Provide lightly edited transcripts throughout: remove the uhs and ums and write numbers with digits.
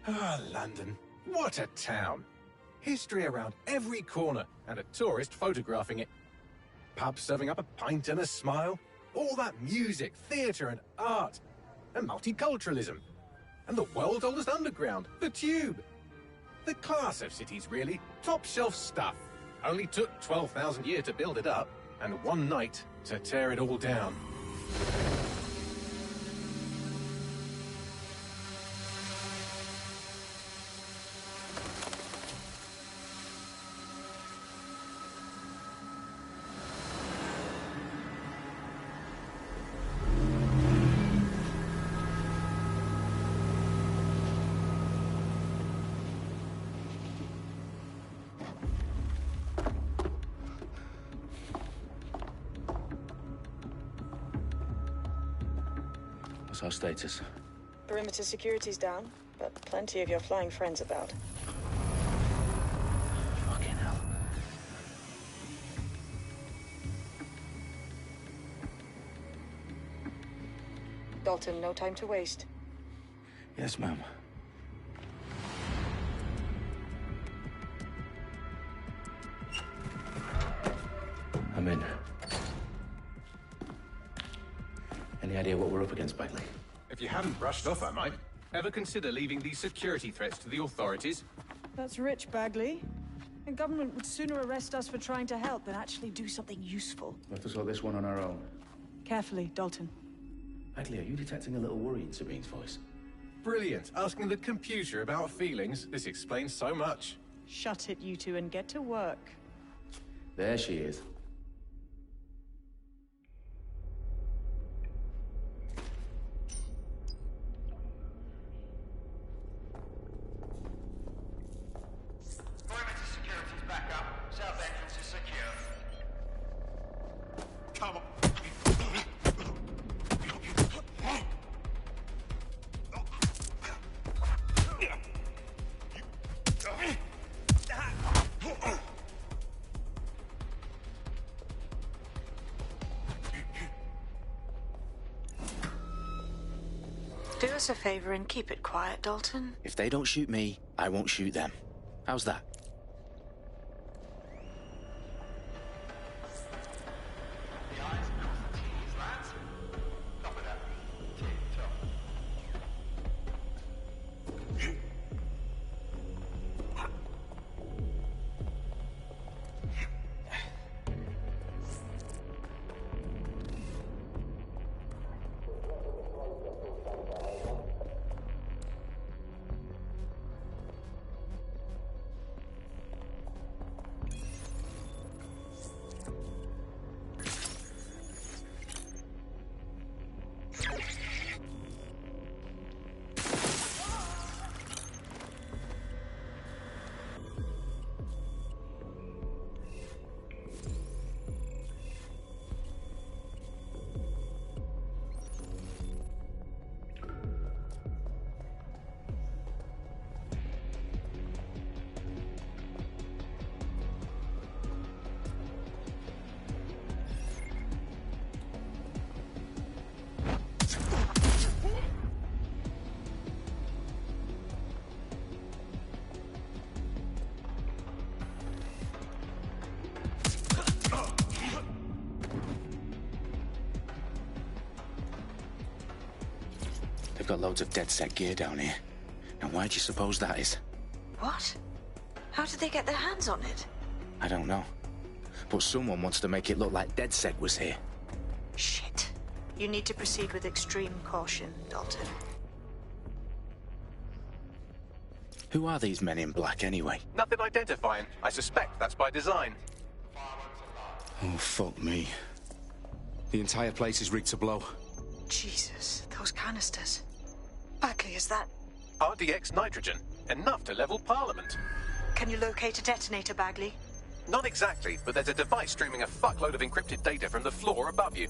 Ah, London. What a town. History around every corner, and a tourist photographing it. Pubs serving up a pint and a smile. All that music, theatre and art. And multiculturalism. And the world's oldest underground, the Tube. The class of cities, really. Top shelf stuff. Only took 12,000 years to build it up, and one night to tear it all down. What's our status? Perimeter security's down, but plenty of your flying friends about. Fucking hell. Dalton, no time to waste. Yes, ma'am. I'm in. Any idea what we're up against, Bagley? If you haven't brushed off, I might. Ever consider leaving these security threats to the authorities? That's rich, Bagley. The government would sooner arrest us for trying to help than actually do something useful. We'll have to sort this one on our own. Carefully, Dalton. Bagley, are you detecting a little worry in Sabine's voice? Brilliant. Asking the computer about feelings. This explains so much. Shut it, you two, and get to work. There she is. Perimeter security's back up. South entrance is secure. Come on. Do us a favor and keep it quiet, Dalton. If they don't shoot me, I won't shoot them. How's that? The eyes cross the T's, lads. Copy that. Tick-tock. They've got loads of DedSec gear down here. Now why do you suppose that is? What? How did they get their hands on it? I don't know. But someone wants to make it look like DedSec was here. Shit. You need to proceed with extreme caution, Dalton. Who are these men in black anyway? Nothing identifying. I suspect that's by design. Oh, fuck me. The entire place is rigged to blow. Jesus, those canisters. Bagley, is that... RDX nitrogen. Enough to level Parliament. Can you locate a detonator, Bagley? Not exactly, but there's a device streaming a fuckload of encrypted data from the floor above you.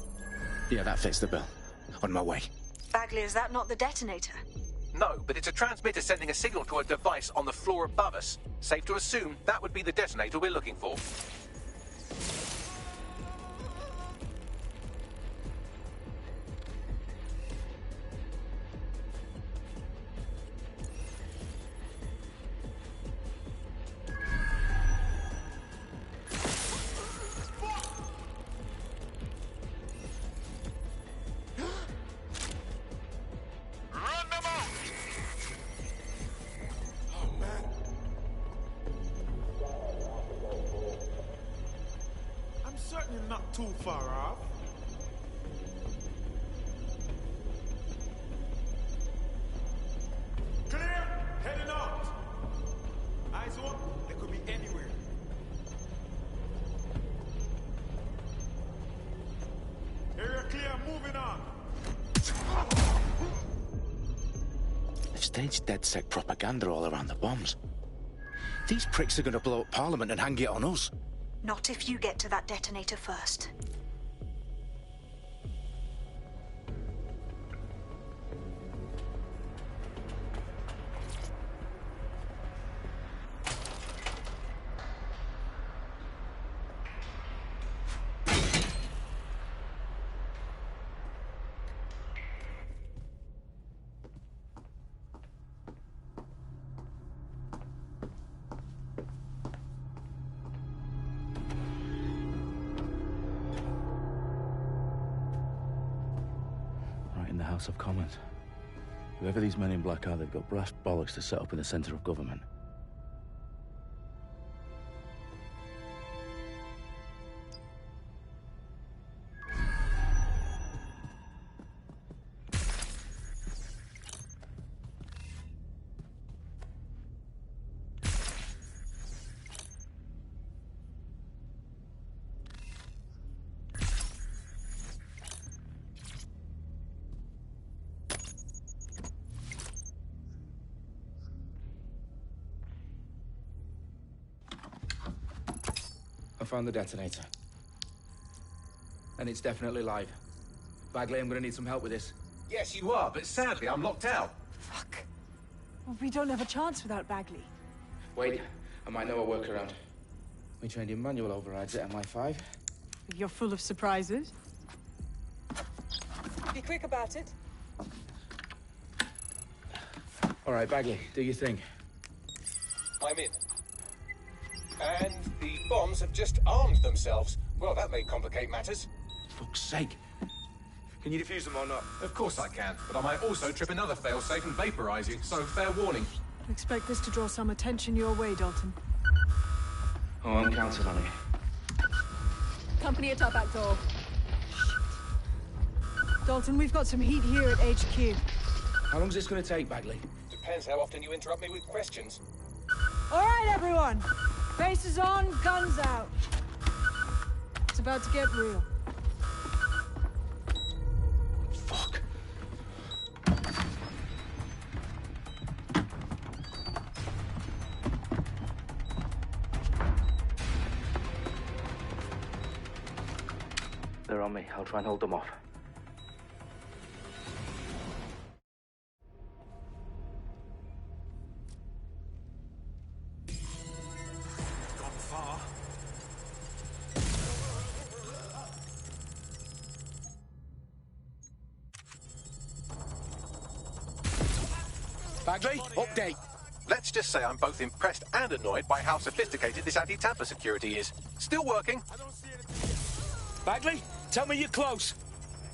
Yeah, that fits the bill. On my way. Bagley, is that not the detonator? No, but it's a transmitter sending a signal to a device on the floor above us. Safe to assume that would be the detonator we're looking for. You're not too far off. Clear! Heading out! Eyes up, they could be anywhere. Area clear, moving on. They've staged DedSec propaganda all around the bombs. These pricks are going to blow up Parliament and hang it on us. Not if you get to that detonator first. In the House of Commons. Whoever these men in black are, they've got brass bollocks to set up in the centre of government. I found the detonator. And it's definitely live. Bagley, I'm gonna need some help with this. Yes, you are, but sadly I'm locked out. Fuck. Well, we don't have a chance without Bagley. Wait, I might know a workaround. We trained in manual overrides at MI5. You're full of surprises. Be quick about it. All right, Bagley, do your thing. I'm in. And the bombs have just armed themselves. Well, that may complicate matters. Fuck's sake. Can you defuse them or not? Of course I can, but I might also trip another failsafe and vaporize you, so fair warning. I expect this to draw some attention your way, Dalton. Oh, I'm counting on it. Company at our back door. Shit. Dalton, we've got some heat here at HQ. How long's this gonna take, Bagley? Depends how often you interrupt me with questions. All right, everyone. Faces on, guns out. It's about to get real. Fuck. They're on me. I'll try and hold them off. Bagley, update. Let's just say I'm both impressed and annoyed by how sophisticated this anti-tamper security is. Still working. Bagley, tell me you're close.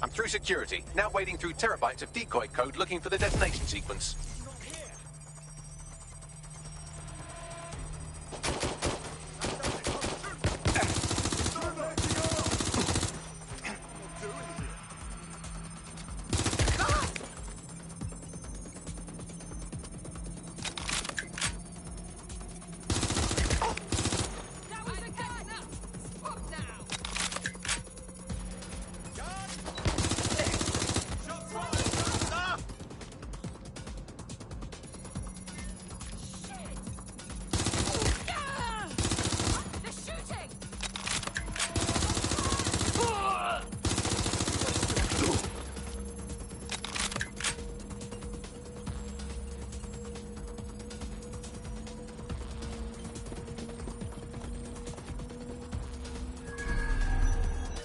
I'm through security, now wading through terabytes of decoy code looking for the detonation sequence.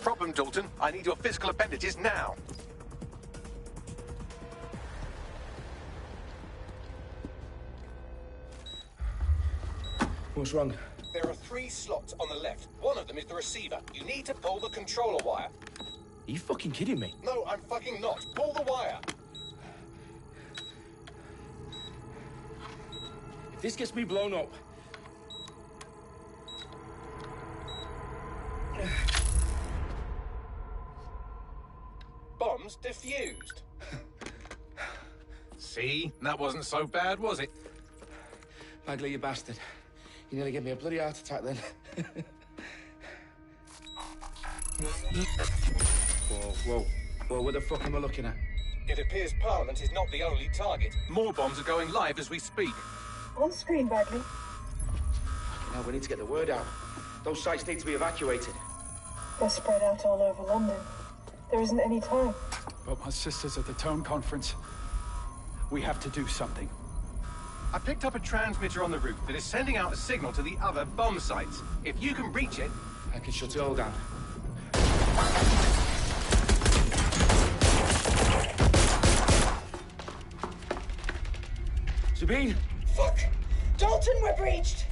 Problem, Dalton. I need your physical appendages now. What's wrong? There are 3 slots on the left. One of them is the receiver. You need to pull the controller wire. Are you fucking kidding me? No, I'm fucking not. Pull the wire. If this gets me blown up... bombs defused. See? That wasn't so bad, was it? Bagley, you bastard. You nearly gave me a bloody heart attack then. Whoa. What the fuck am I looking at? It appears Parliament is not the only target. More bombs are going live as we speak. On screen, Bagley. Now we need to get the word out. Those sites need to be evacuated. They're spread out all over London. There isn't any time. But my sister's at the Tone Conference. We have to do something. I picked up a transmitter on the route that is sending out a signal to the other bomb sites. If you can reach it... I can shut it all down. Sabine! Fuck! Dalton, we're breached!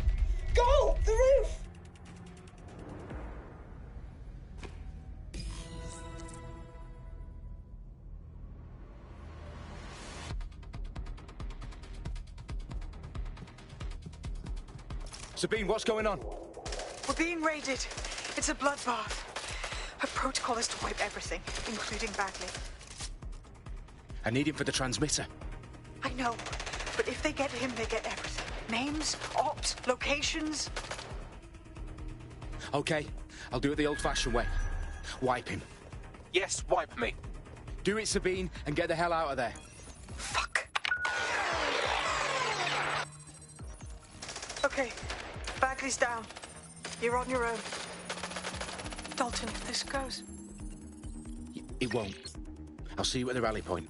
Go! The roof! Sabine, what's going on? We're being raided. It's a bloodbath. Her protocol is to wipe everything, including Bagley. I need him for the transmitter. I know, but if they get him, they get everything. Names, ops, locations. Okay, I'll do it the old-fashioned way. Wipe him. Yes, wipe me. Do it, Sabine, and get the hell out of there. Fuck. Okay, Bagley's down. You're on your own. Dalton, if this goes... It won't. I'll see you at the rally point.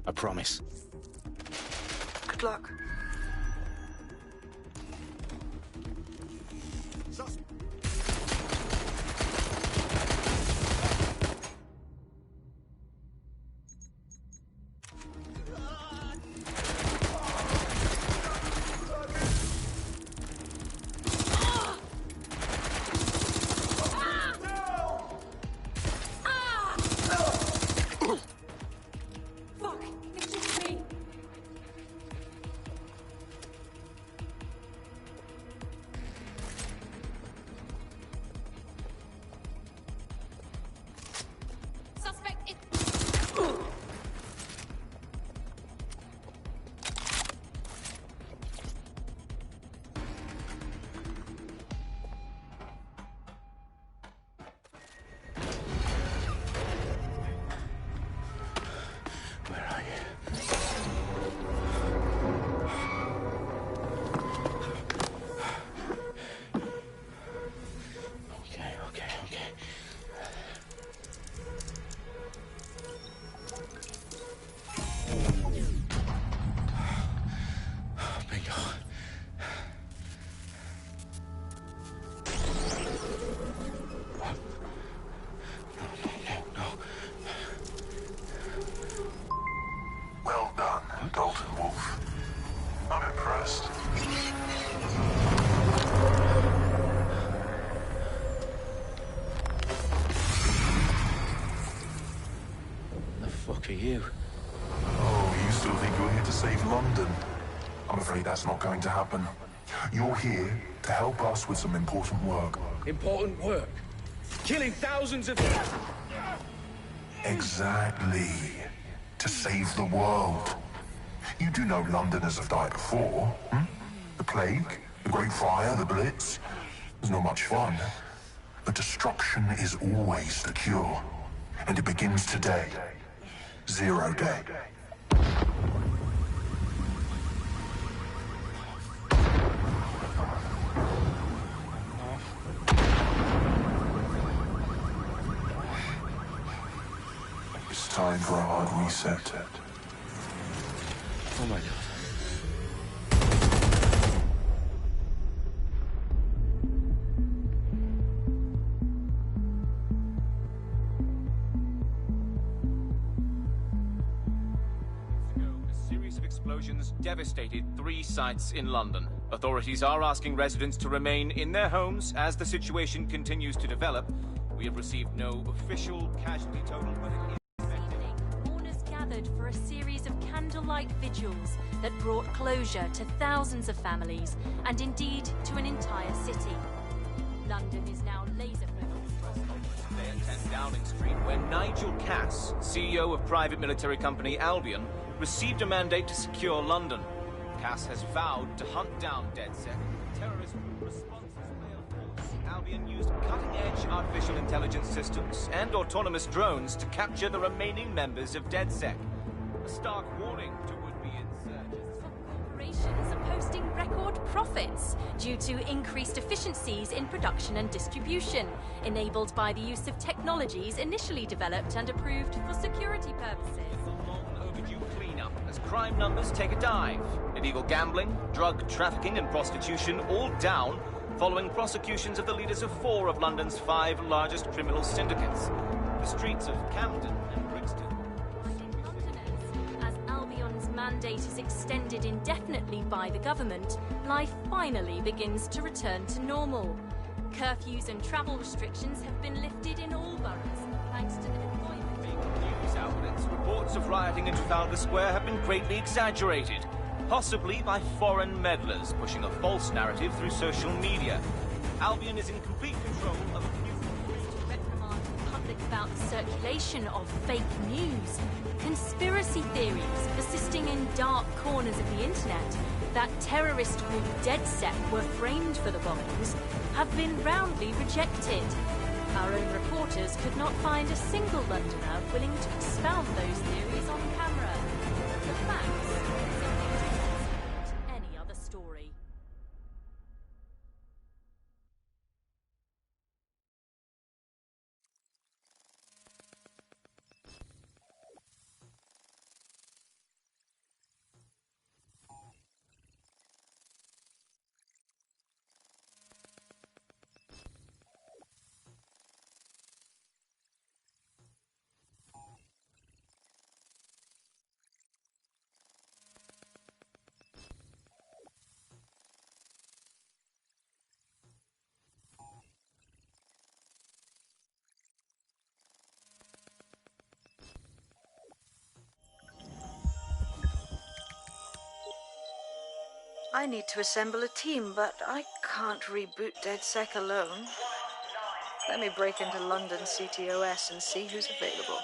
I promise. Good luck. You. Oh, you still think you're here to save London? I'm afraid that's not going to happen. You're here to help us with some important work. Important work? Killing thousands of... Exactly. To save the world. You do know Londoners have died before, hmm? The Plague, the Great Fire, the Blitz. It's not much fun. But destruction is always the cure. And it begins today. Zero Day. It's time for a hard reset. Oh my God. Explosions devastated 3 sites in London. Authorities are asking residents to remain in their homes as the situation continues to develop. We have received no official casualty total, but it is expected. Mourners gathered for a series of candlelight vigils that brought closure to thousands of families and indeed to an entire city. London is now laser-focused. Downing Street, where Nigel Cass, CEO of private military company Albion, received a mandate to secure London. Cass has vowed to hunt down DedSec. Terrorist responses may of course. Albion used cutting-edge artificial intelligence systems and autonomous drones to capture the remaining members of DedSec. A stark warning to would-be insurgents. Corporations are posting record profits due to increased efficiencies in production and distribution, enabled by the use of technologies initially developed and approved for security purposes. Cleanup as crime numbers take a dive. Illegal gambling, drug trafficking and prostitution all down following prosecutions of the leaders of 4 of London's 5 largest criminal syndicates. The streets of Camden and Brixton. As Albion's mandate is extended indefinitely by the government, life finally begins to return to normal. Curfews and travel restrictions have been lifted in all boroughs, thanks to the deployment. News outlets, reports of rioting in Trafalgar Square have been greatly exaggerated, possibly by foreign meddlers pushing a false narrative through social media. Albion is in complete control of reprimand the public about the circulation of fake news, conspiracy theories persisting in dark corners of the internet that terrorist group DedSec were framed for the bombings have been roundly rejected. Our own reporters could not find a single Londoner willing to expound those theories on camera. The facts simply don't support any other story. I need to assemble a team, but I can't reboot DedSec alone. Let me break into London CTOS and see who's available.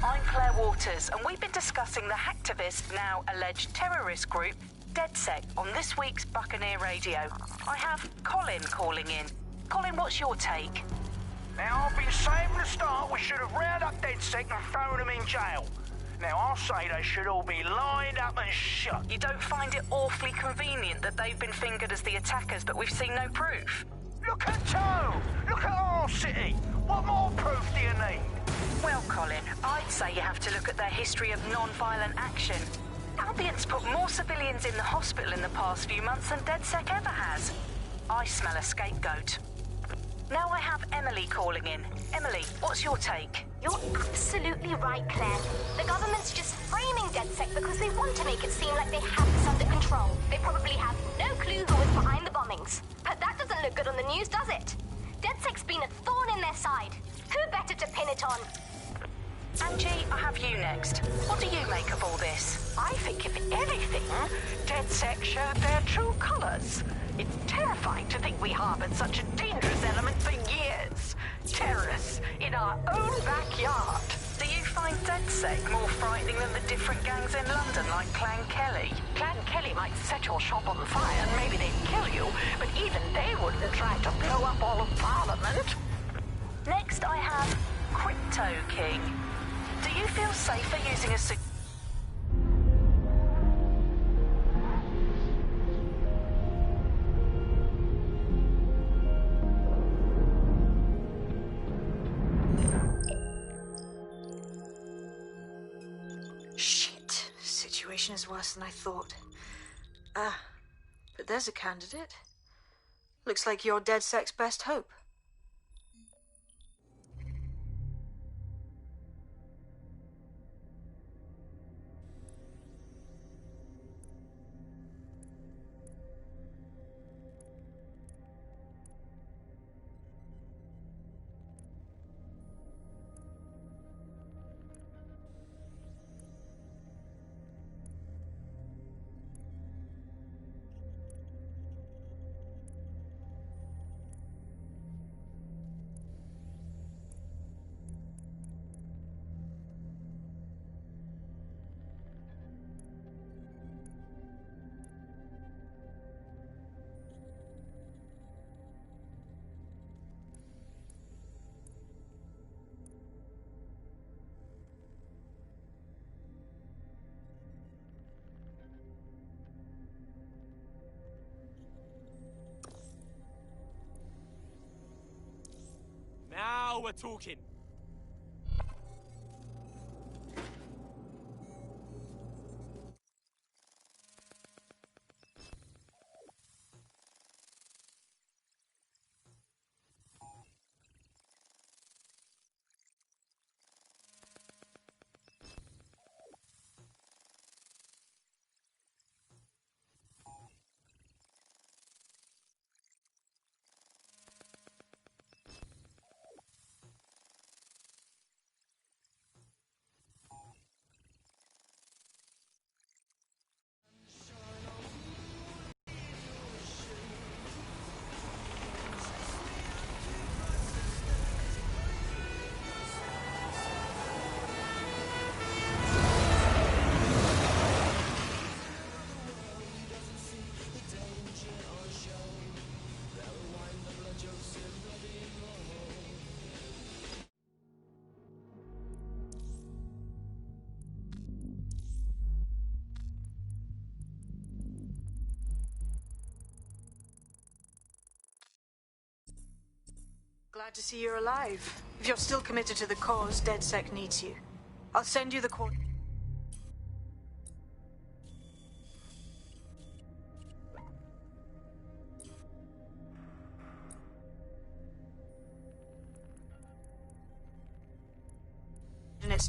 I'm Claire Waters, and we've been discussing the hacktivist, now alleged terrorist group, DedSec, on this week's Buccaneer Radio. I have Colin calling in. Colin, what's your take? Now, I've been saying from the start we should have rounded up DedSec and thrown them in jail. Now, I'll say they should all be lined up and shot. You don't find it awfully convenient that they've been fingered as the attackers, but we've seen no proof? Look at Toe! Look at our city! What more proof do you need? Well, Colin, I'd say you have to look at their history of non-violent action. Albion's put more civilians in the hospital in the past few months than DedSec ever has. I smell a scapegoat. Now I have Emily calling in. Emily, what's your take? You're absolutely right, Claire. The government's just framing DedSec because they want to make it seem like they have this under control. They probably have no clue who was behind the bombings. But that doesn't look good on the news, does it? DedSec's been a thorn in their side. Who better to pin it on? Angie, I have you next. What do you make of all this? I think, if anything, DedSec showed their true colours. It's terrifying to think we harboured such a dangerous element for years. Terrorists in our own backyard. Do you find DedSec more frightening than the different gangs in London, like Clan Kelly? Clan Kelly might set your shop on fire and maybe they'd kill you, but even they wouldn't try to blow up all of Parliament. Next, I have Crypto King. Do you feel safer using a Shit. Situation is worse than I thought. But there's a candidate. Looks like you're DedSec's best hope. we're talking. Glad to see you're alive. If you're still committed to the cause, DedSec needs you. I'll send you the coordinates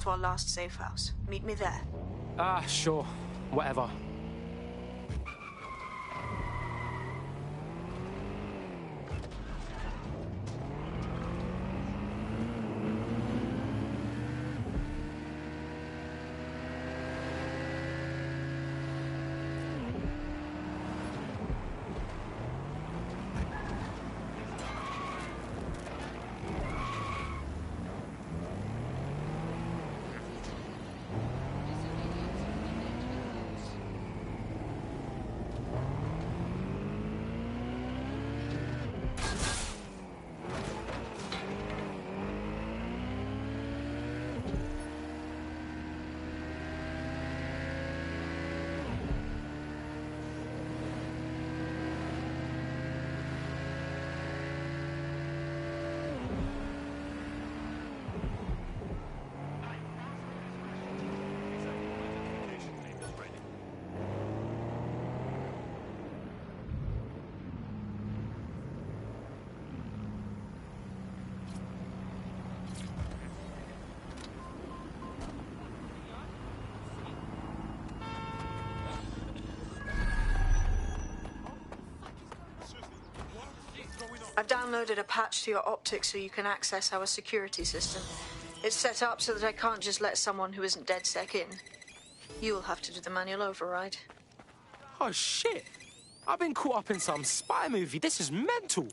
to our last safe house. Meet me there. Sure. Whatever. I've downloaded a patch to your optics so you can access our security system. It's set up so that I can't just let someone who isn't DedSec in. You'll have to do the manual override. Oh, shit. I've been caught up in some spy movie. This is mental.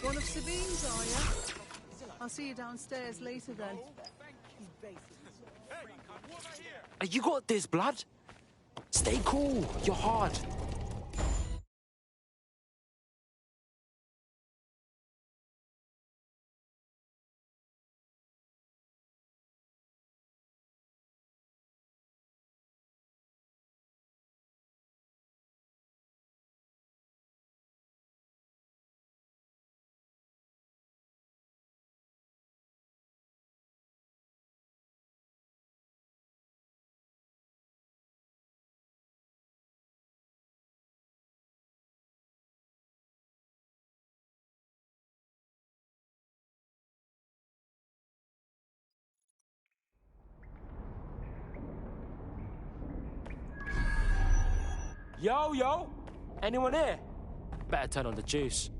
One of Sabine's, are you? I'll see you downstairs later then. You got this, blood. Stay cool. You're hard. Yo! Anyone here? Better turn on the juice.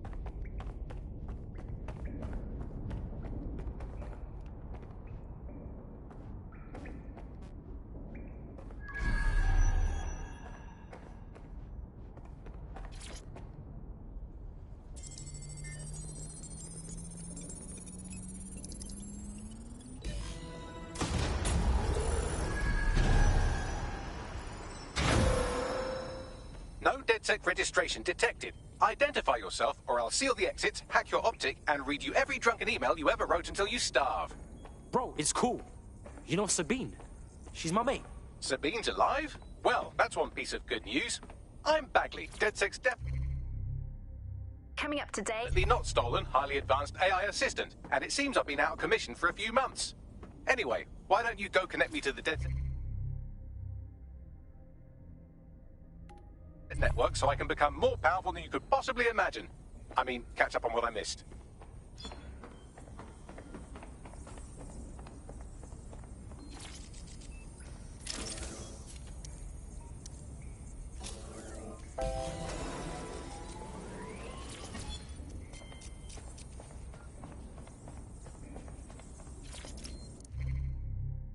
No DedSec registration detected. Identify yourself, or I'll seal the exits, hack your optic, and read you every drunken email you ever wrote until you starve. Bro, it's cool. You know Sabine? She's my mate. Sabine's alive? Well, that's one piece of good news. I'm Bagley, DedSec's coming up to date. The not stolen, highly advanced AI assistant, and it seems I've been out of commission for a few months. Anyway, why don't you go connect me to the network so I can become more powerful than you could possibly imagine? I mean, catch up on what I missed.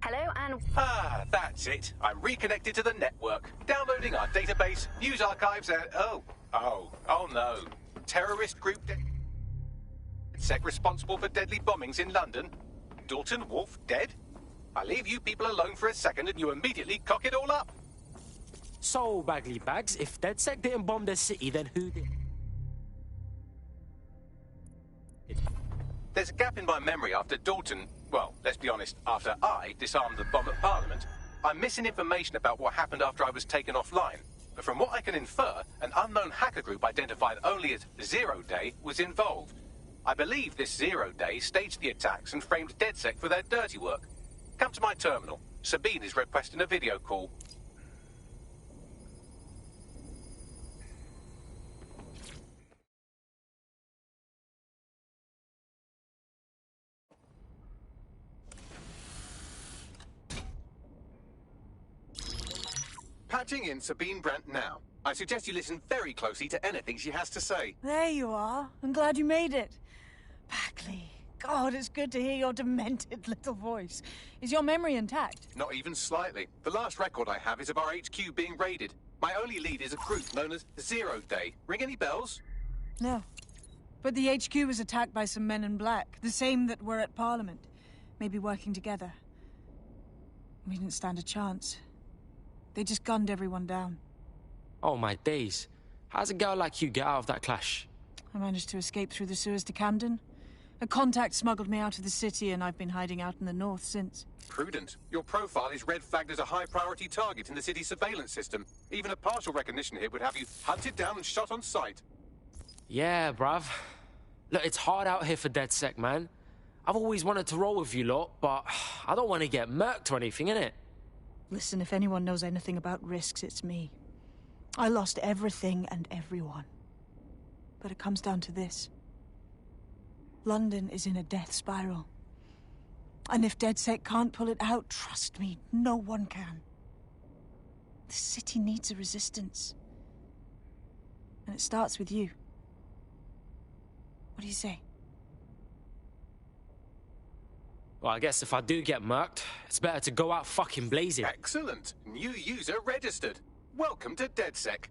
Hello, and... That's it. I'm reconnected to the network. Downloading our database, news archives, and... Oh no. Terrorist group DedSec responsible for deadly bombings in London. Dalton Wolf dead? I leave you people alone for a second and you immediately cock it all up. So, Bagley Bags, if DedSec didn't bomb the city, then who did? There's a gap in my memory after Dalton... Well, let's be honest, after I disarmed the bomb at Parliament. I'm missing information about what happened after I was taken offline. But from what I can infer, an unknown hacker group identified only as Zero Day was involved. I believe this Zero Day staged the attacks and framed DedSec for their dirty work. Come to my terminal. Sabine is requesting a video call. Patching in Sabine Brandt now. I suggest you listen very closely to anything she has to say. There you are. I'm glad you made it. Bagley, God, it's good to hear your demented little voice. Is your memory intact? Not even slightly. The last record I have is of our HQ being raided. My only lead is a group known as Zero Day. Ring any bells? No. But the HQ was attacked by some men in black, the same that were at Parliament. Maybe working together. We didn't stand a chance. They just gunned everyone down. Oh, my days. How's a girl like you get out of that clash? I managed to escape through the sewers to Camden. A contact smuggled me out of the city, and I've been hiding out in the north since. Prudent. Your profile is red flagged as a high-priority target in the city's surveillance system. Even a partial recognition hit would have you hunted down and shot on sight. Yeah, bruv. Look, it's hard out here for DedSec, man. I've always wanted to roll with you lot, but I don't want to get murked or anything, innit? Listen, if anyone knows anything about risks, it's me. I lost everything and everyone. But it comes down to this. London is in a death spiral. And if DedSec can't pull it out, trust me, no one can. The city needs a resistance. And it starts with you. What do you say? Well, I guess if I do get murked, it's better to go out fucking blazing. Excellent. New user registered. Welcome to DedSec.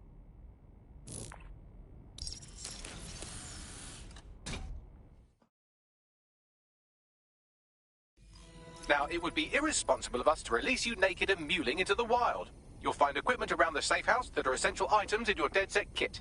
Now, it would be irresponsible of us to release you naked and mewling into the wild. You'll find equipment around the safe house that are essential items in your DedSec kit.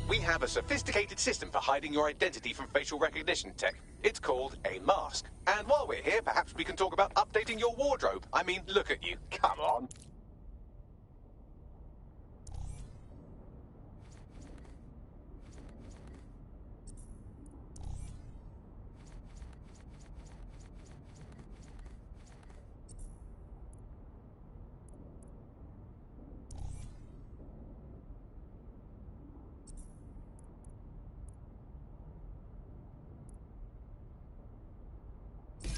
We have a sophisticated system for hiding your identity from facial recognition tech. It's called a mask. And while we're here, perhaps we can talk about updating your wardrobe. I mean, look at you. Come on.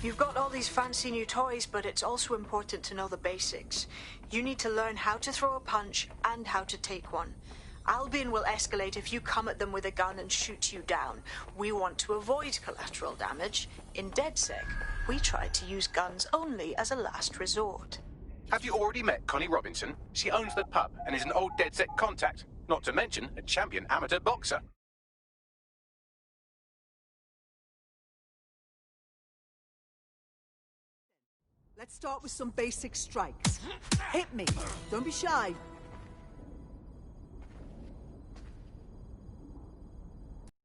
You've got all these fancy new toys, but it's also important to know the basics. You need to learn how to throw a punch and how to take one. Albion will escalate if you come at them with a gun and shoot you down. We want to avoid collateral damage. In DedSec, we try to use guns only as a last resort. Have you already met Connie Robinson? She owns the pub and is an old DedSec contact, not to mention a champion amateur boxer. Let's start with some basic strikes. Hit me. Don't be shy.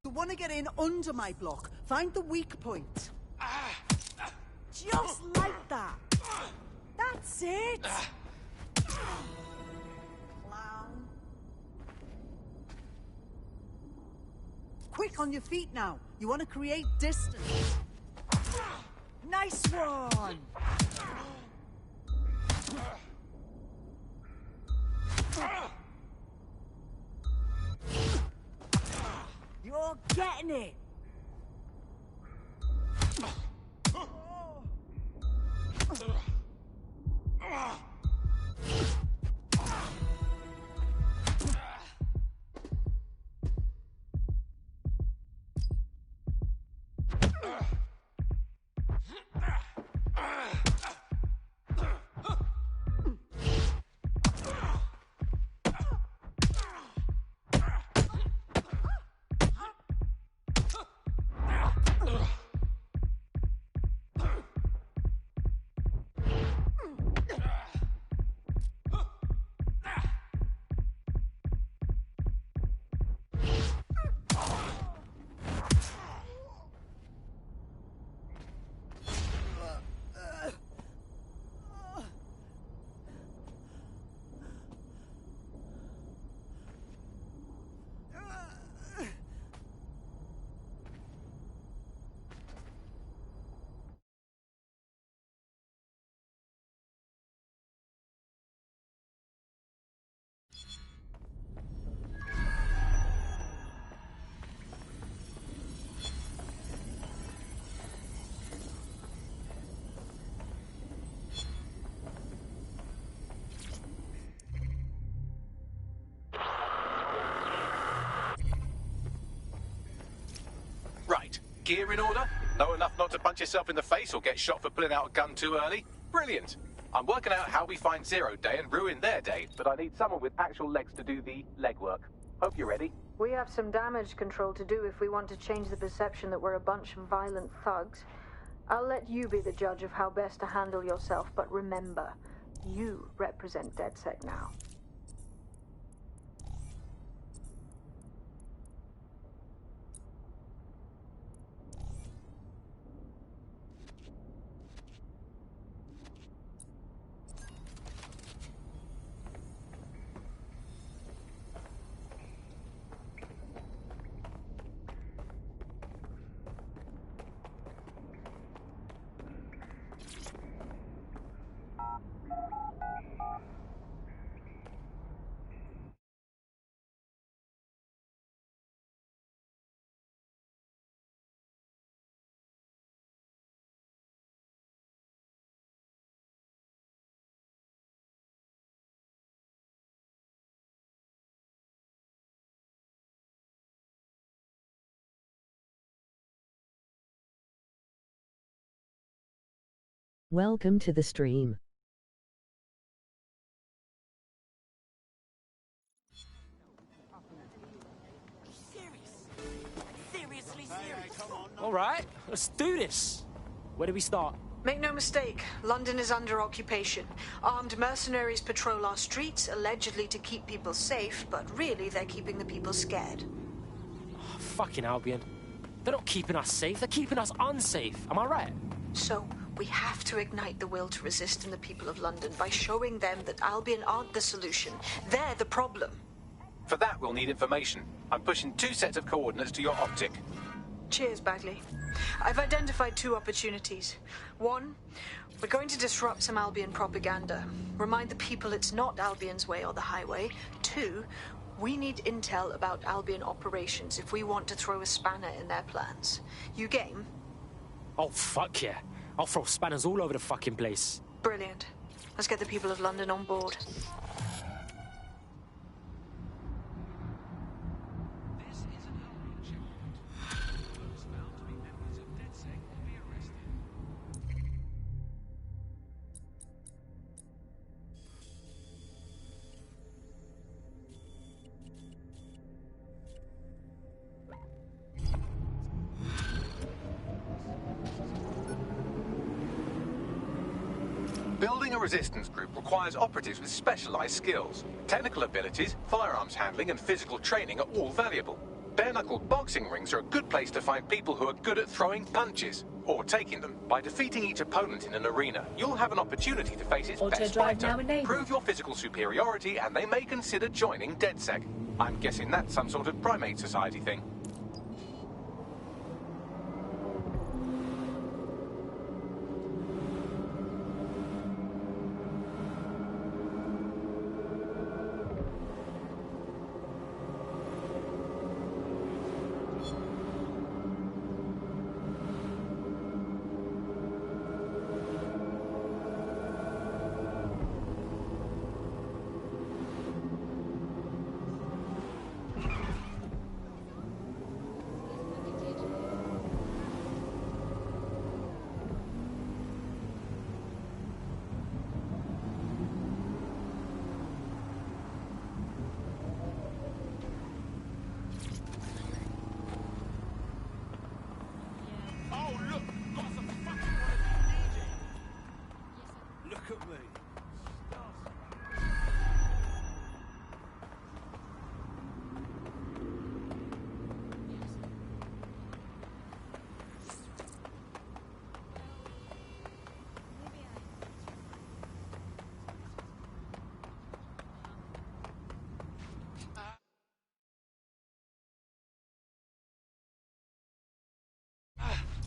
You want to get in under my block. Find the weak point. Just like that. That's it. Clown. Quick on your feet now. You want to create distance. Nice one. You're getting it. Gear in order? Know enough not to punch yourself in the face or get shot for pulling out a gun too early? Brilliant! I'm working out how we find Zero Day and ruin their day, but I need someone with actual legs to do the legwork. Hope you're ready. We have some damage control to do if we want to change the perception that we're a bunch of violent thugs. I'll let you be the judge of how best to handle yourself, but remember, you represent DedSec now. Welcome to the stream. Seriously serious. All right, let's do this. Where do we start? Make no mistake, London is under occupation. Armed mercenaries patrol our streets, allegedly to keep people safe, but really they're keeping the people scared. Oh, fucking Albion. They're not keeping us safe, they're keeping us unsafe. Am I right? So, we have to ignite the will to resist in the people of London by showing them that Albion aren't the solution. They're the problem. For that, we'll need information. I'm pushing 2 sets of coordinates to your optic. Cheers, Bagley. I've identified 2 opportunities. 1, we're going to disrupt some Albion propaganda. Remind the people it's not Albion's way or the highway. 2, we need intel about Albion operations if we want to throw a spanner in their plans. You game? Oh, fuck yeah. I'll throw spanners all over the fucking place. Brilliant. Let's get the people of London on board. Building a resistance group requires operatives with specialized skills. Technical abilities, firearms handling, and physical training are all valuable. Bare-knuckled boxing rings are a good place to find people who are good at throwing punches, or taking them. By defeating each opponent in an arena, you'll have an opportunity to face its best fighter. Prove your physical superiority, and they may consider joining DedSec. I'm guessing that's some sort of primate society thing.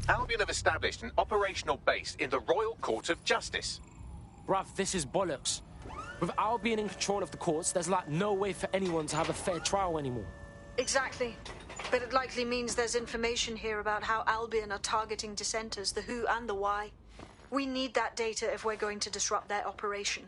Albion have established an operational base in the Royal Court of Justice. Bruv, this is bollocks. With Albion in control of the courts, there's like no way for anyone to have a fair trial anymore. Exactly. But it likely means there's information here about how Albion are targeting dissenters, the who and the why. We need that data if we're going to disrupt their operation.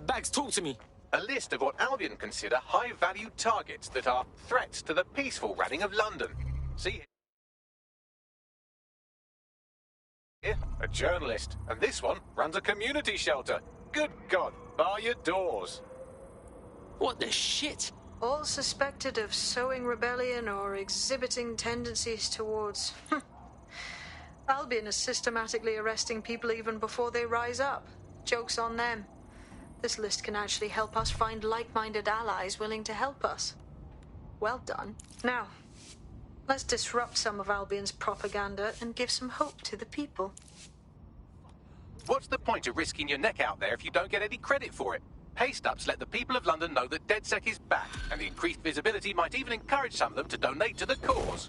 Bags, talk to me. A list of what Albion consider high-value targets that are threats to the peaceful running of London. See here, a journalist, and this one runs a community shelter. Good God, bar your doors. What the shit? All suspected of sowing rebellion or exhibiting tendencies towards... Albion is systematically arresting people even before they rise up. Joke's on them. This list can actually help us find like-minded allies willing to help us. Well done. Now, let's disrupt some of Albion's propaganda and give some hope to the people. What's the point of risking your neck out there if you don't get any credit for it? Paste-ups let the people of London know that DedSec is back, and the increased visibility might even encourage some of them to donate to the cause.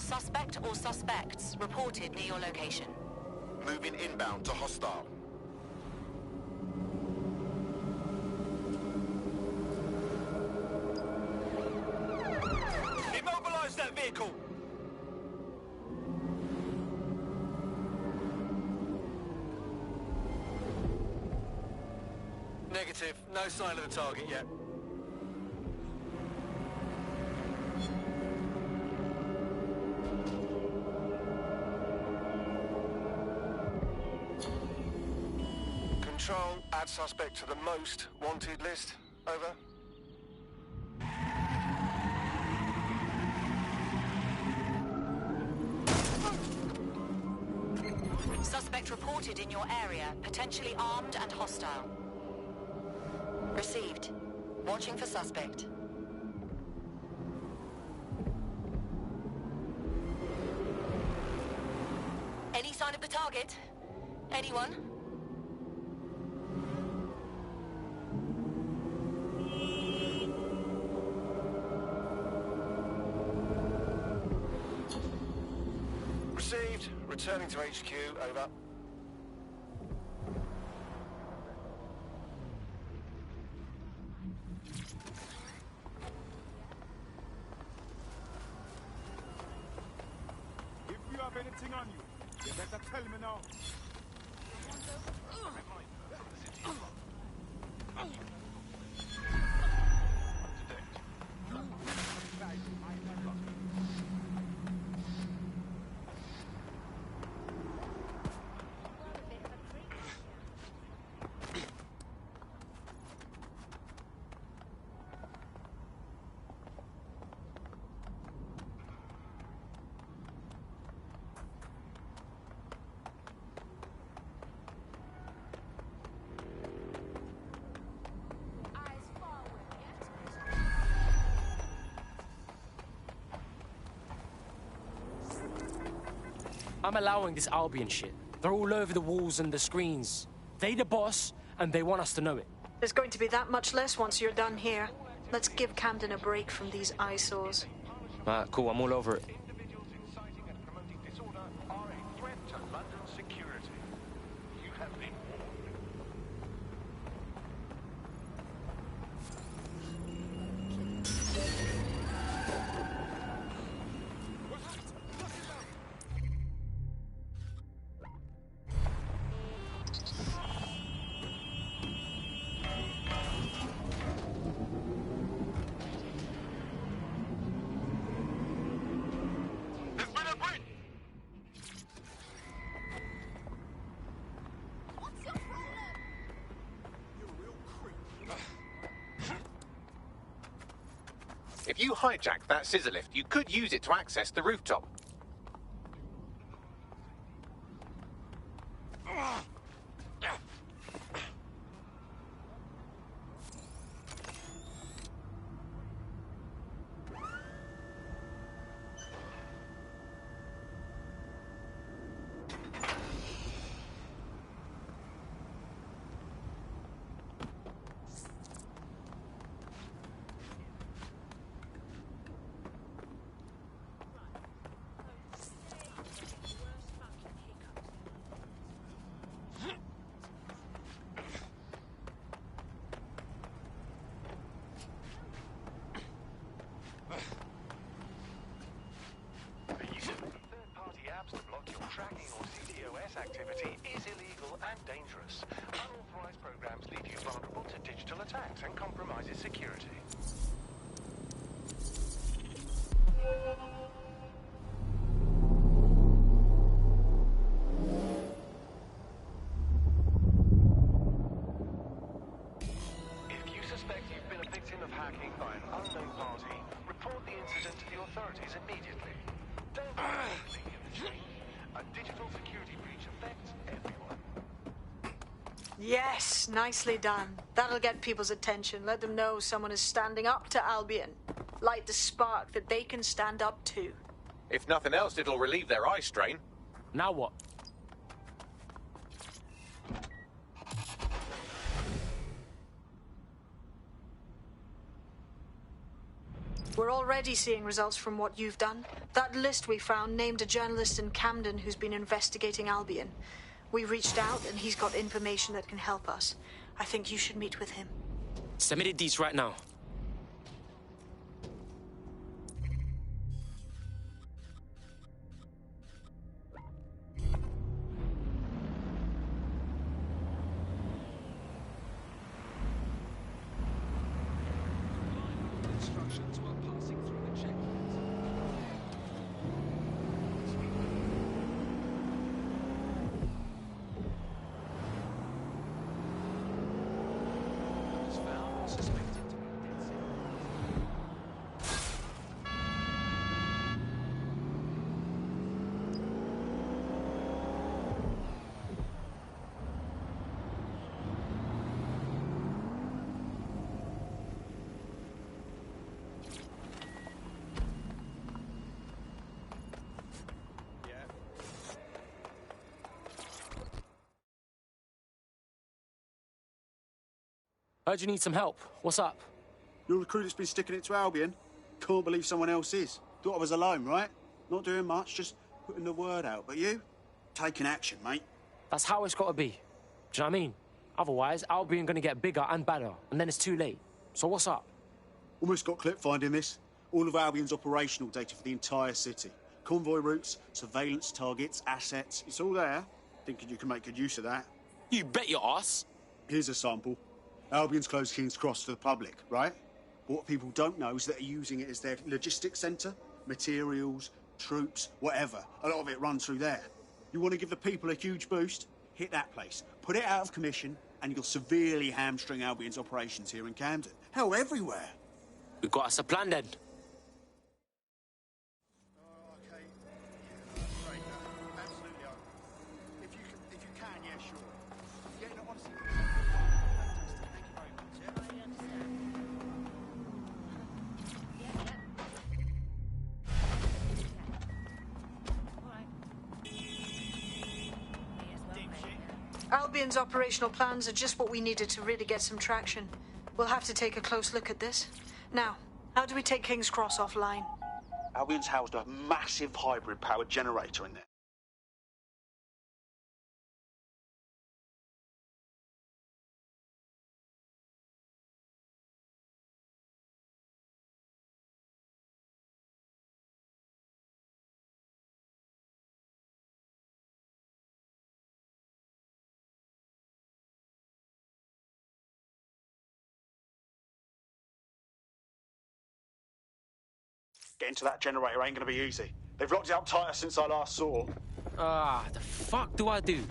Suspect or suspects reported near your location. Moving inbound to hostile. Immobilize that vehicle! Negative. No sign of the target yet. Control, add suspect to the most wanted list. Over. Suspect reported in your area, potentially armed and hostile. Received. Watching for suspect. Any sign of the target? Anyone? Received. Returning to HQ. Over. If you have anything on you, you better tell me now. I'm allowing this Albion shit. They're all over the walls and the screens. They the boss, and they want us to know it. There's going to be that much less once you're done here. Let's give Camden a break from these eyesores. Cool, I'm all over it. If you hijack that scissor lift, you could use it to access the rooftop. and dangerous. Unauthorized programs leave you vulnerable to digital attacks and compromises security. If you suspect you've been a victim of hacking by an unknown party, report the incident to the authorities immediately. Don't be a link in the chain. A digital security breach affects everyone. Yes, nicely done. That'll get people's attention. Let them know someone is standing up to Albion. Light the spark that they can stand up to. If nothing else, it'll relieve their eye strain. Now what? We're already seeing results from what you've done. That list we found named a journalist in Camden who's been investigating Albion. We reached out and he's got information that can help us. I think you should meet with him. Send me the deets right now. Instructions while passing through the checkpoint. Was found suspected to be DedSec. Heard you need some help. What's up? You're the crew that's been sticking it to Albion? Can't believe someone else is. Thought I was alone, right? Not doing much, just putting the word out. But you? Taking action, mate. That's how it's got to be. Do you know what I mean? Otherwise, Albion gonna get bigger and badder, and then it's too late. So what's up? Almost got clip finding this. All of Albion's operational data for the entire city. Convoy routes, surveillance targets, assets. It's all there. Thinking you can make good use of that. You bet your ass. Here's a sample. Albion's closed King's Cross to the public, right? But what people don't know is that they're using it as their logistics centre. Materials, troops, whatever. A lot of it runs through there. You want to give the people a huge boost? Hit that place. Put it out of commission, and you'll severely hamstring Albion's operations here in Camden. Hell, everywhere. We've got us a plan then. Albion's operational plans are just what we needed to really get some traction. We'll have to take a close look at this. Now, how do we take King's Cross offline? Albion's housed a massive hybrid-powered generator in there. Getting to that generator ain't gonna be easy. They've locked it up tighter since I last saw. The fuck do I do?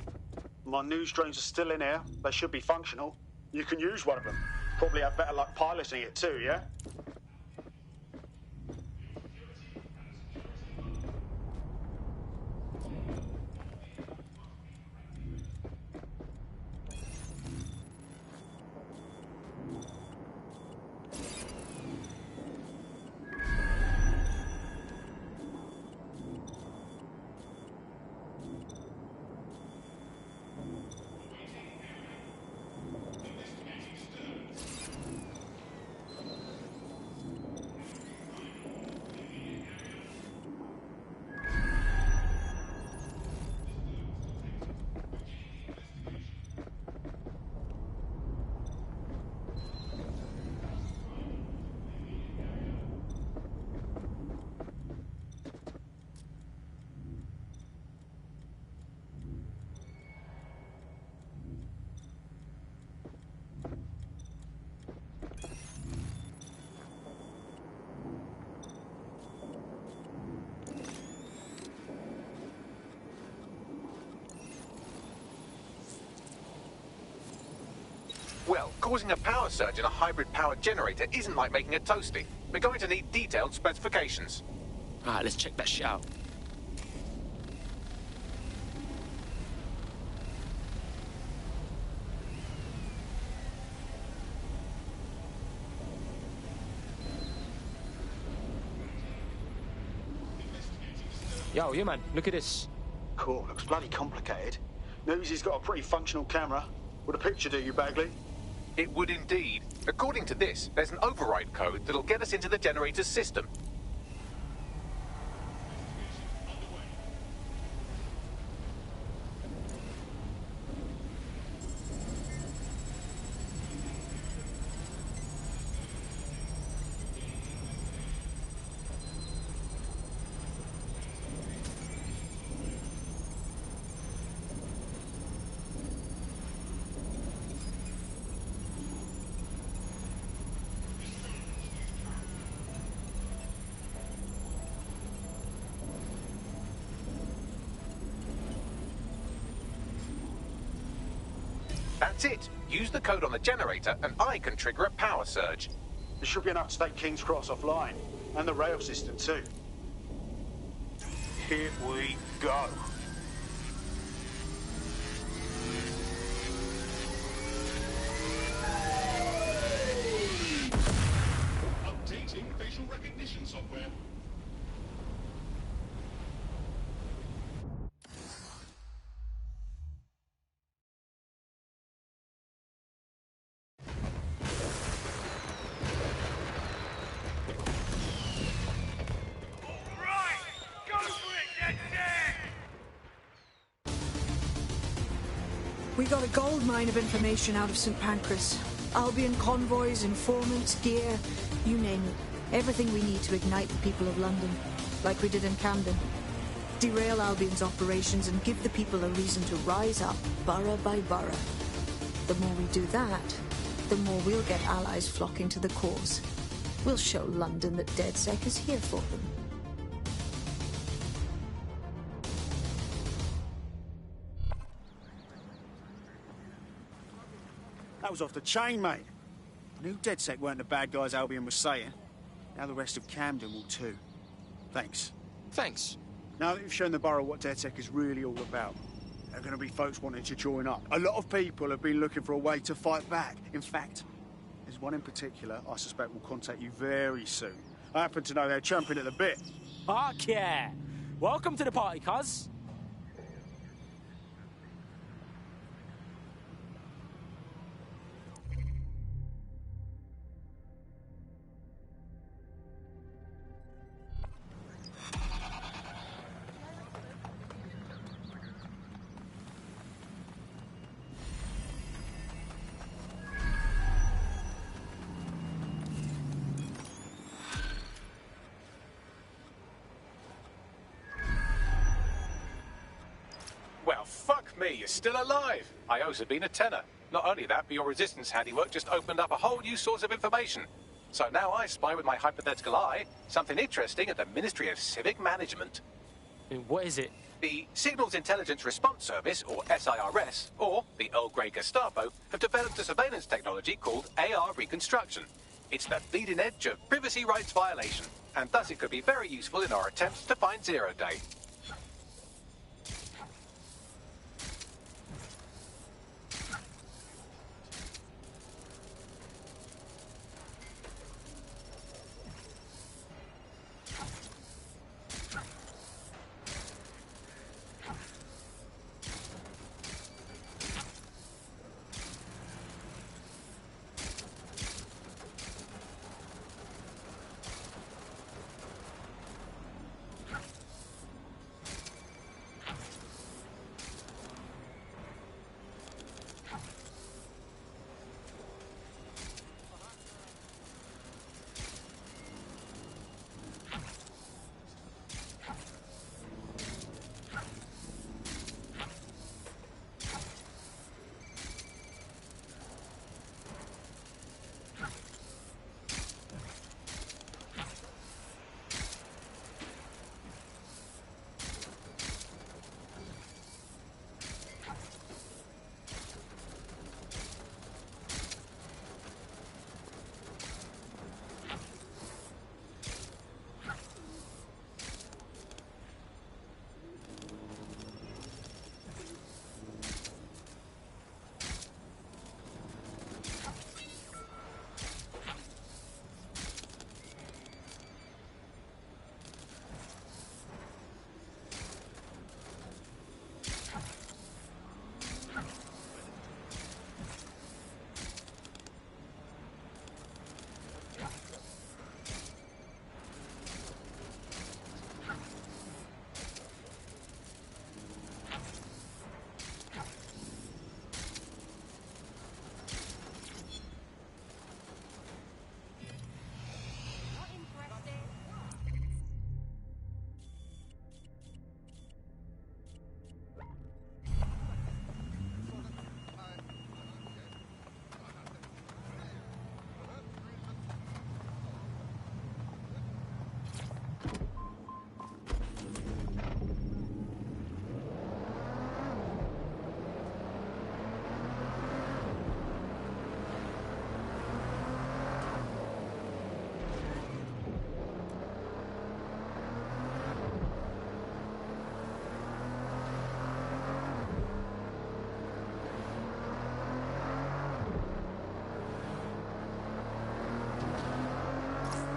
My news drones are still in here. They should be functional. You can use one of them. Probably have better luck piloting it too, yeah? Well, causing a power surge in a hybrid power generator isn't like making a toasty. We're going to need detailed specifications. Alright, let's check that shit out. Yo, yeah, man, look at this. Cool, looks bloody complicated. News he's got a pretty functional camera. Would a picture do you, Bagley? It would indeed. According to this, there's an override code that'll get us into the generator's system. That's it. Use the code on the generator and I can trigger a power surge. There should be enough to take King's Cross offline. And the rail system too. Here we go. Updating facial recognition software. We got a gold mine of information out of St. Pancras. Albion convoys, informants, gear, you name it. Everything we need to ignite the people of London, like we did in Camden. Derail Albion's operations and give the people a reason to rise up, borough by borough. The more we do that, the more we'll get allies flocking to the cause. We'll show London that DedSec is here for them. That was off the chain, mate. I knew DedSec weren't the bad guys Albion was saying. Now the rest of Camden will too. Thanks. Thanks. Now that you've shown the borough what DedSec is really all about, there are going to be folks wanting to join up. A lot of people have been looking for a way to fight back. In fact, there's one in particular I suspect will contact you very soon. I happen to know they're chomping at the bit. Fuck yeah! Welcome to the party, cuz. Well, fuck me, you're still alive. I owes have been a tenner. Not only that, but your resistance handiwork just opened up a whole new source of information. So now I spy with my hypothetical eye something interesting at the Ministry of Civic Management. What is it? The Signals Intelligence Response Service, or SIRS, or the Earl Grey Gestapo, have developed a surveillance technology called AR Reconstruction. It's the bleeding edge of privacy rights violation, and thus it could be very useful in our attempts to find Zero Day.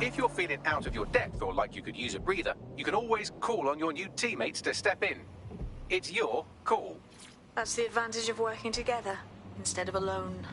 If you're feeling out of your depth or like you could use a breather, you can always call on your new teammates to step in. It's your call. That's the advantage of working together instead of alone.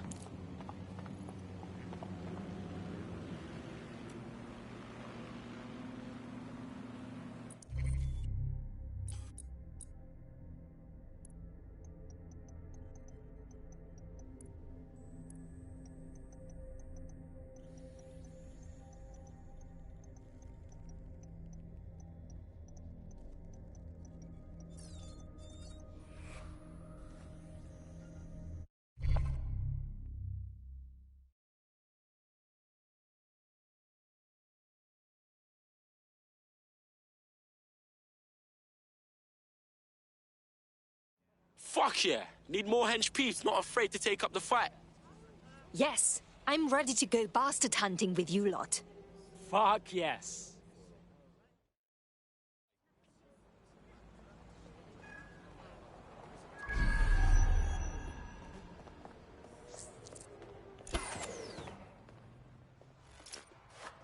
Fuck yeah! Need more hench peeps not afraid to take up the fight. Yes, I'm ready to go bastard hunting with you lot. Fuck yes.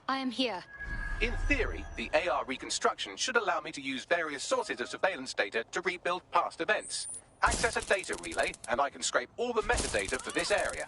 I am here. In theory, the AR reconstruction should allow me to use various sources of surveillance data to rebuild past events. Access a data relay, and I can scrape all the metadata for this area.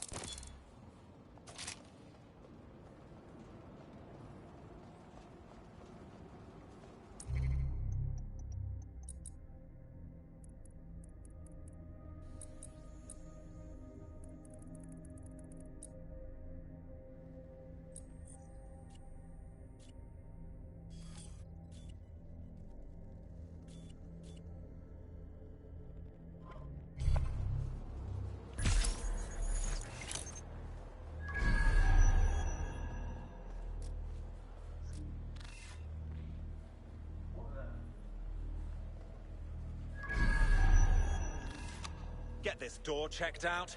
Get this door checked out.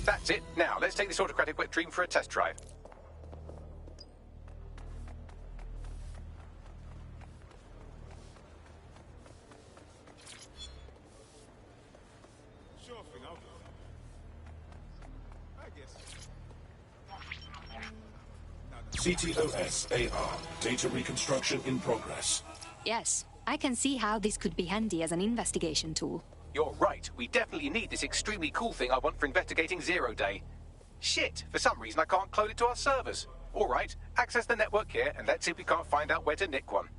That's it. Now, let's take this autocratic wet dream for a test drive. Sure thing, I'll go. I guess. CTOS AR. Data reconstruction in progress. Yes, I can see how this could be handy as an investigation tool. You're right. We definitely need this extremely cool thing I want for investigating Zero Day. Shit, for some reason I can't clone it to our servers. All right, access the network here and let's see if we can't find out where to nick one.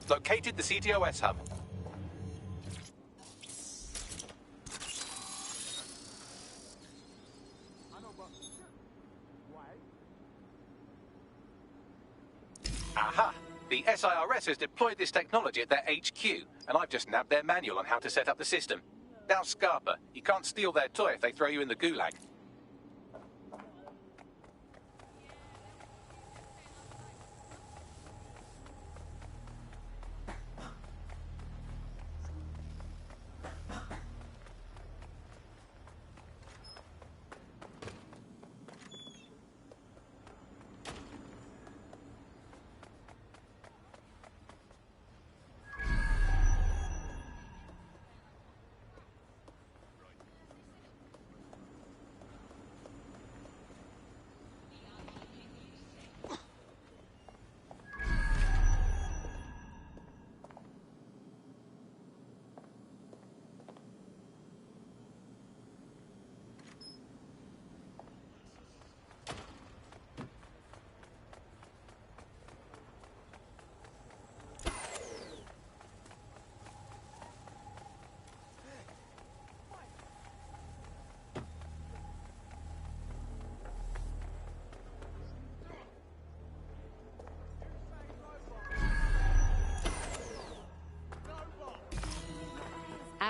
Located the CTOS hub. Aha! The SIRS has deployed this technology at their HQ, and I've just nabbed their manual on how to set up the system. Now, Scarpa, you can't steal their toy if they throw you in the gulag.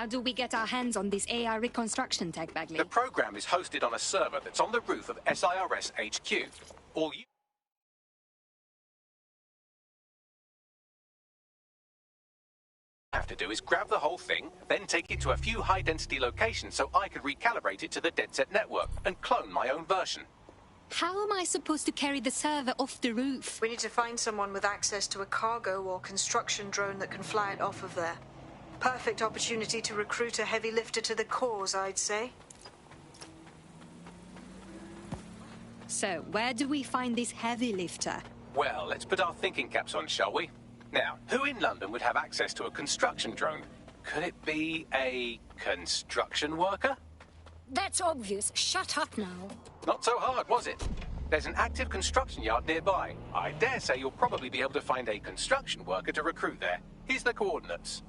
How do we get our hands on this AI reconstruction tech, Bagley? The program is hosted on a server that's on the roof of SIRS HQ. All you have to do is grab the whole thing, then take it to a few high-density locations so I can recalibrate it to the DedSec network and clone my own version. How am I supposed to carry the server off the roof? We need to find someone with access to a cargo or construction drone that can fly it off of there. Perfect opportunity to recruit a heavy lifter to the cause, I'd say. So, where do we find this heavy lifter? Well, let's put our thinking caps on, shall we? Now, who in London would have access to a construction drone? Could it be a construction worker? That's obvious. Shut up now. Not so hard, was it? There's an active construction yard nearby. I dare say you'll probably be able to find a construction worker to recruit there. Here's the coordinates.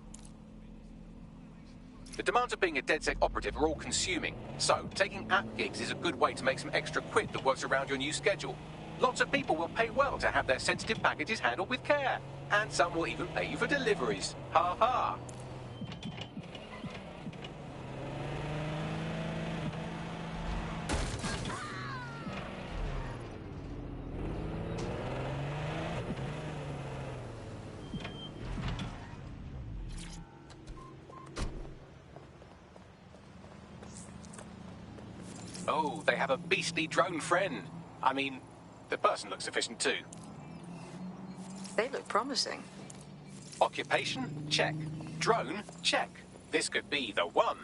The demands of being a DedSec operative are all consuming, so taking app gigs is a good way to make some extra quid that works around your new schedule. Lots of people will pay well to have their sensitive packages handled with care, and some will even pay you for deliveries. Ha ha! Oh, they have a beastly drone friend. I mean, the person looks efficient too. They look promising. Occupation? Check. Drone? Check. This could be the one.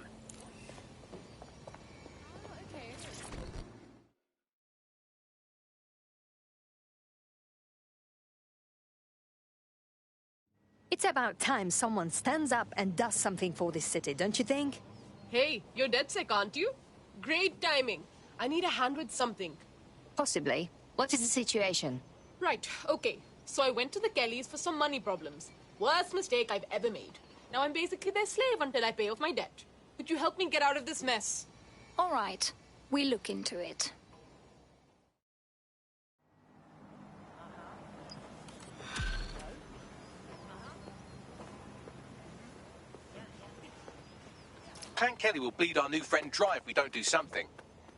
It's about time someone stands up and does something for this city, don't you think? Hey, you're DedSec, aren't you? Great timing. I need a hand with something. Possibly. What is the situation? Right, okay. So I went to the Kellys for some money problems. Worst mistake I've ever made. Now I'm basically their slave until I pay off my debt. Could you help me get out of this mess? All right. We'll look into it. Clan Kelly will bleed our new friend dry if we don't do something.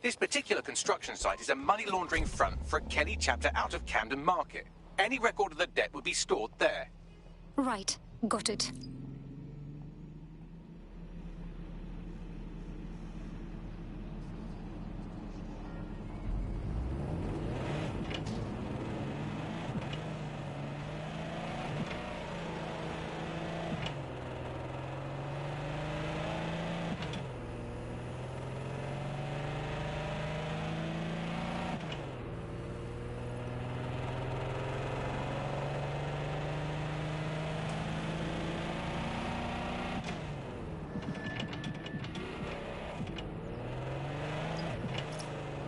This particular construction site is a money laundering front for a Kelly chapter out of Camden Market. Any record of the debt would be stored there. Right. Got it.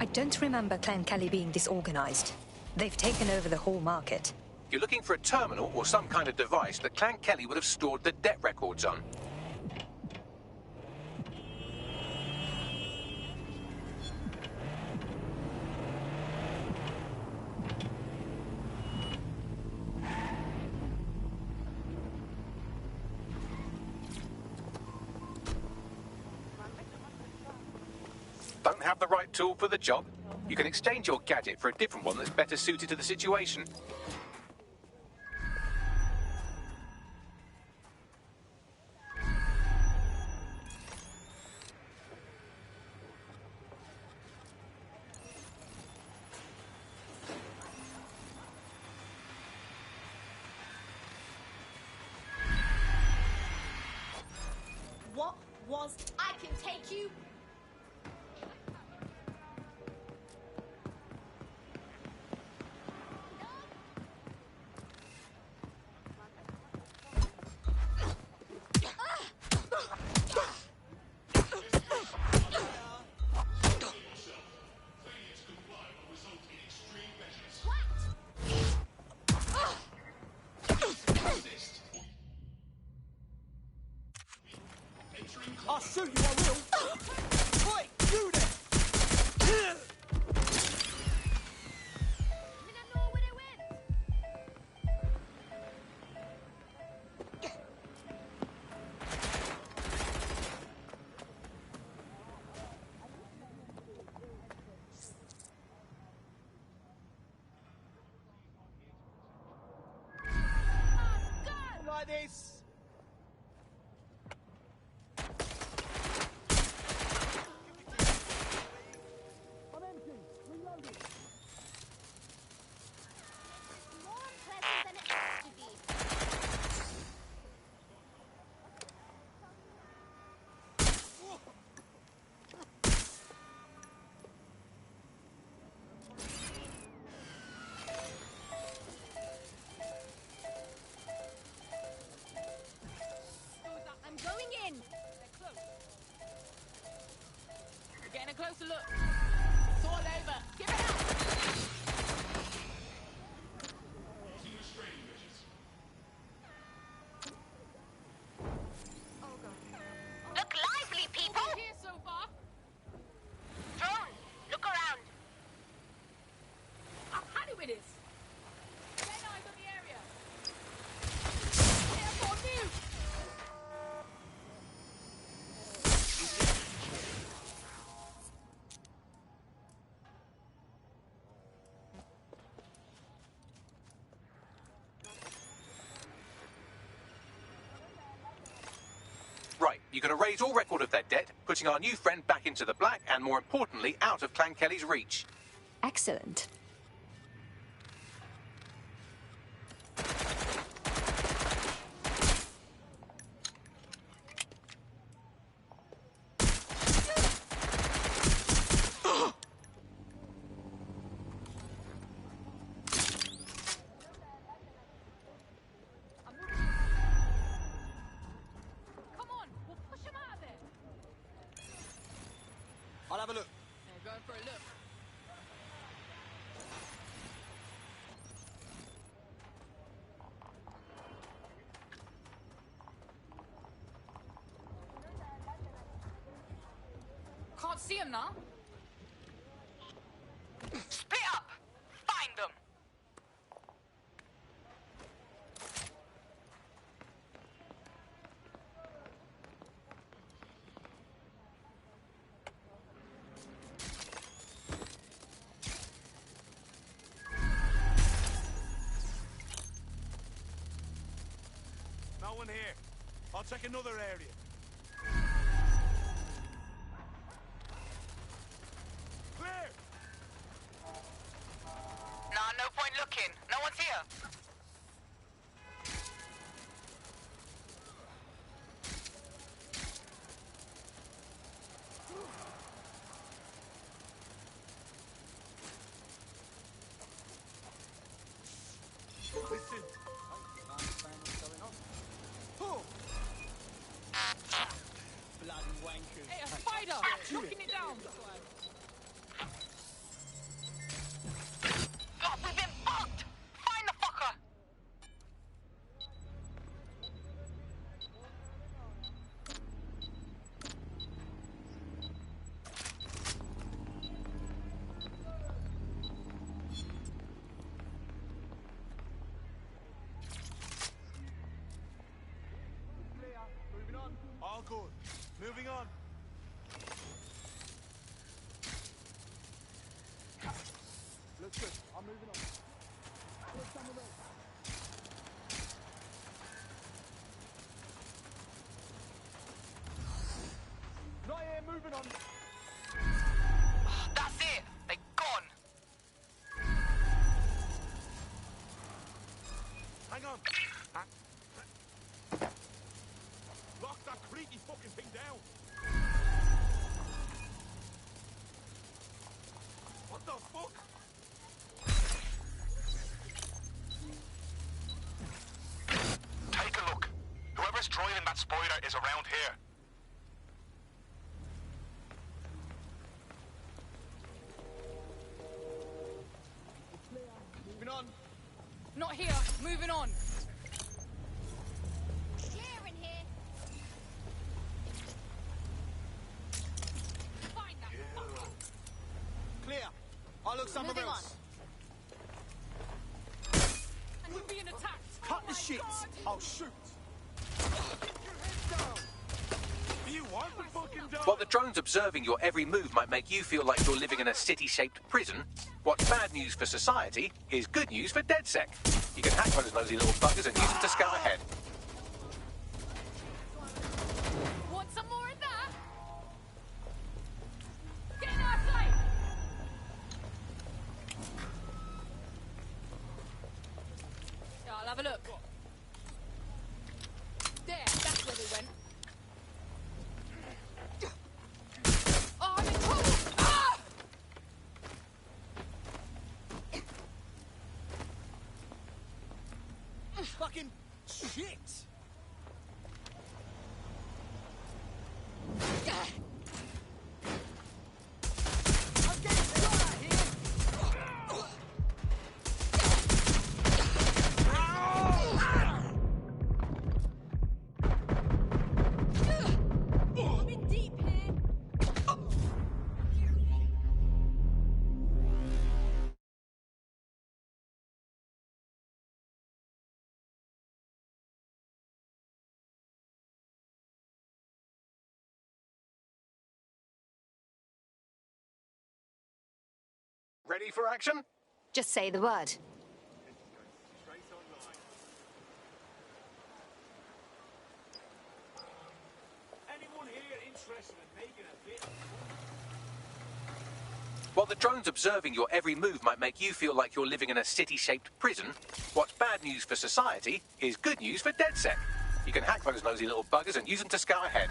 I don't remember Clan Kelly being disorganized. They've taken over the whole market. You're looking for a terminal or some kind of device that Clan Kelly would have stored the debt records on. Don't have the right tool for the job? You can exchange your gadget for a different one that's better suited to the situation. What was... I can take you... I'll shoot you, I will. Oi, you there! Like this. I'm going in. We're getting a closer look. It's all over. Give it up. Look lively, people! Here so far. Drone, look around. How do it is? Get eyes on the area. Careful on you. Right, you can erase all record of their debt, putting our new friend back into the black and, more importantly, out of Clan Kelly's reach. Excellent. Come on, we'll push him out of there. I'll have a look. Yeah, going for a look. Can't see him now. Split up! Find them! No one here. I'll check another area. Clear! Nah, no point looking. No one's here. Listen. I understand what's going on. Oh! Bloody wankers. Hey, a spider! Knocking it down. Oh, we've been fucked! Find the fucker! Moving on. Looks good. I'm moving on. Where's someone else? Not here, moving on. That's it! They're gone! Hang on. Lock that creaky fucking thing down. What the fuck? Take a look. Whoever's driving that spider is around here. Moving on. Not here. Moving on. Clear in here. Find that fucker. Clear. I'll look somewhere Moving else. And we're being attacked. Cut the shit. I'll shoot. You want the fucking dog? While the drones observing your every move might make you feel like you're living in a city-shaped prison, what's bad news for society is good news for DedSec. You can hack those nosy little buggers and use them to scout ahead. Want some more of that? Get in our sight! Yeah, I'll have a look. There, that's where they went. Oh, I'm in trouble! Ah! Fucking shit! I'm getting shot at here! I'm in deep here! Ready for action? Just say the word. Anyone here interested in making a bit? While the drones observing your every move might make you feel like you're living in a city-shaped prison, what's bad news for society is good news for DedSec. You can hack those nosy little buggers and use them to scout ahead.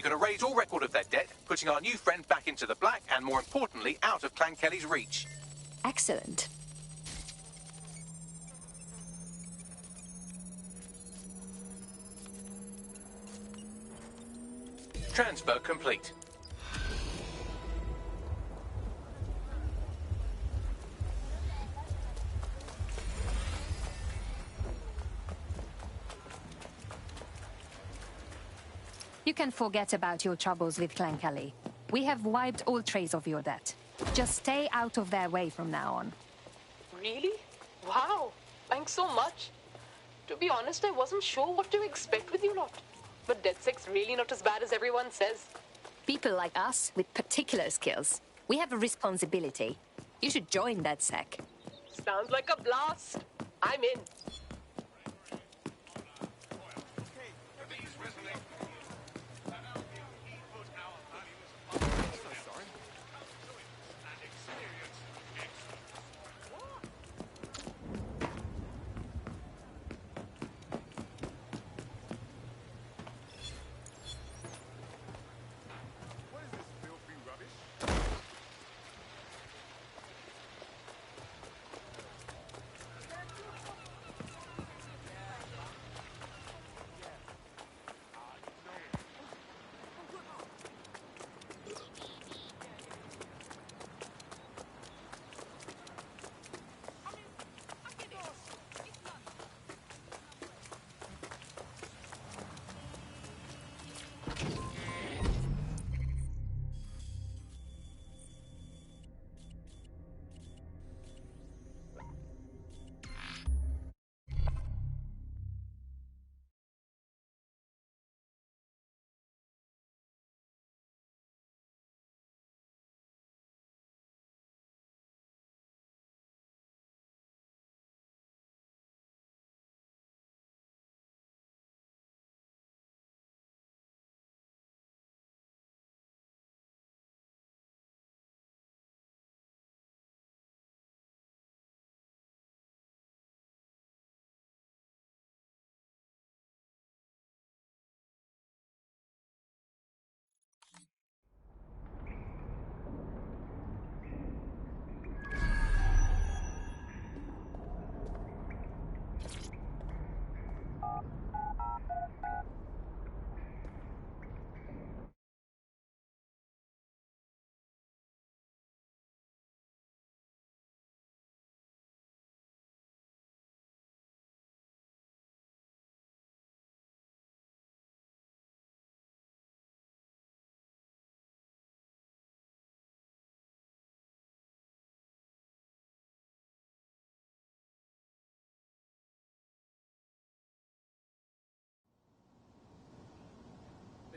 You can erase all record of their debt, putting our new friend back into the black and, more importantly, out of Clan Kelly's reach. Excellent. Transfer complete. You can forget about your troubles with Clan Kelly. We have wiped all trace of your debt. Just stay out of their way from now on. Really? Wow. Thanks so much. To be honest, I wasn't sure what to expect with you lot. But DedSec's really not as bad as everyone says. People like us with particular skills. We have a responsibility. You should join DedSec. Sounds like a blast. I'm in.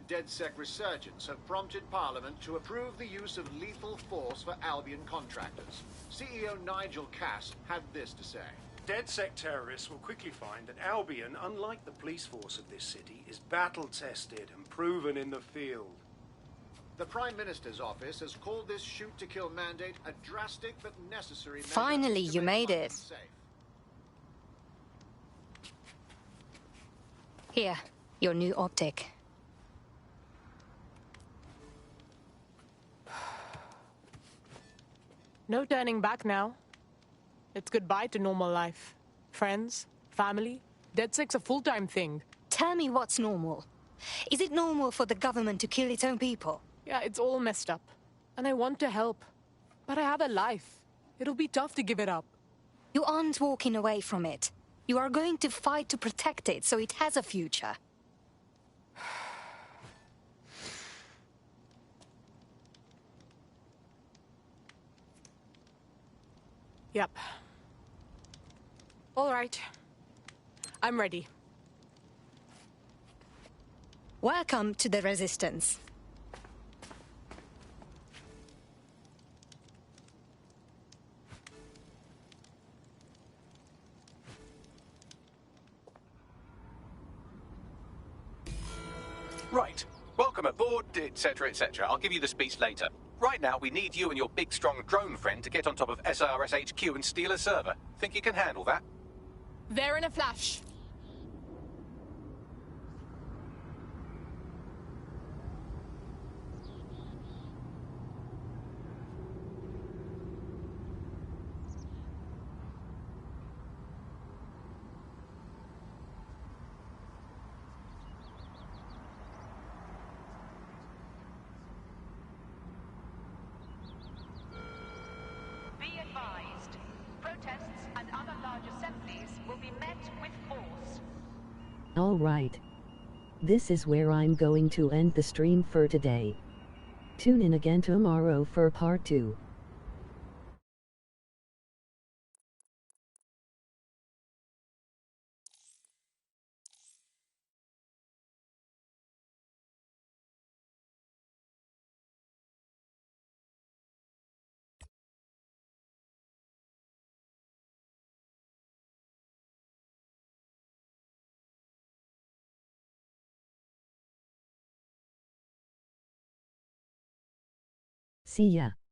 DedSec resurgence have prompted Parliament to approve the use of lethal force for Albion contractors. CEO Nigel Cass had this to say. DedSec terrorists will quickly find that Albion, unlike the police force of this city, is battle-tested and proven in the field. The Prime Minister's office has called this shoot-to-kill mandate a drastic but necessary measure. Finally, you made it. Safe. Here, your new optic. No turning back now. It's goodbye to normal life. Friends, family. DedSec's a full-time thing. Tell me what's normal. Is it normal for the government to kill its own people? Yeah, it's all messed up. And I want to help. But I have a life. It'll be tough to give it up. You aren't walking away from it. You are going to fight to protect it so it has a future. Yep. All right. I'm ready. Welcome to the Resistance. Right. Welcome aboard, etc., etc. I'll give you the speech later. Right now, we need you and your big, strong drone friend to get on top of SIRS HQ and steal a server. Think you can handle that? There in a flash. be met with force. Alright. This is where I'm going to end the stream for today. Tune in again tomorrow for part 2. See ya.